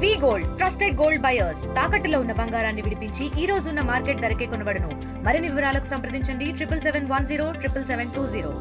వి gold trusted gold buyers తాకట్టులో ఉన్న బంగారాన్ని విడిపించి ఈ రోజు ఉన్న మార్కెట్ ధరకే కొనబడును. మరిన్ని వివరాలకు సంప్రదించండి 7771 77720.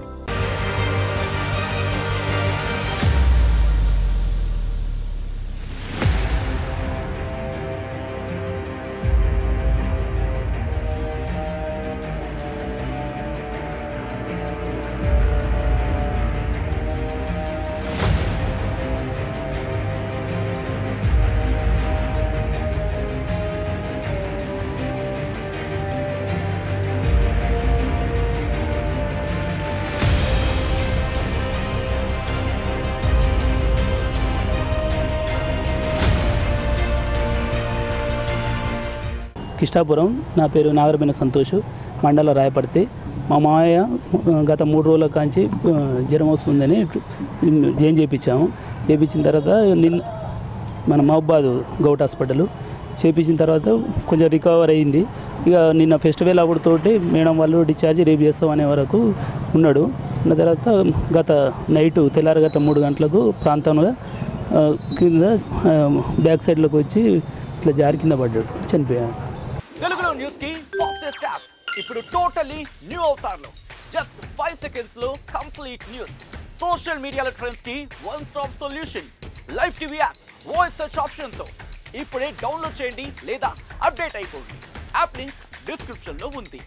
కిష్టాపురం. నా పేరు నాగరబిన సంతోష్, మండల రాయపర్తి. మా మామయ్య గత 3 రోజుల కాంచి జ్వరం వస్తుందని జాయిన్ చేయించాము. చేయించిన తర్వాత మన మహబాద్ గౌట్ హాస్పిటల్ చేయించిన తర్వాత కొంచెం రికవర్ అయింది. ఇక నిన్న ఫెస్టివల్ అప్పుడుతోటి మేడం వాళ్ళు డిశ్చార్జ్ రేపు చేస్తాం అనే వరకు ఉన్నాడు. ఉన్న తర్వాత గత నైటు తెల్లారగత 3 గంటలకు ప్రాంతంలో కింద బ్యాక్ సైడ్లోకి వచ్చి ఇట్లా జారి కింద పడ్డాడు, చనిపోయాడు. తెలుగులో న్యూస్ కి ఫాస్టెస్ట్ యాప్ ఇప్పుడు టోటలీ న్యూ అవతార్లో జస్ట్ 5 సెకండ్స్ లో కంప్లీట్ న్యూస్. సోషల్ మీడియాలో ట్రెండ్స్ కి one stop solution. Live TV app voice search option తో ఇప్పుడే డౌన్లోడ్ చేయండి లేదా అప్డేట్ అయిపోండి. యాప్ లింక్ డిస్క్రిప్షన్ లో ఉంది.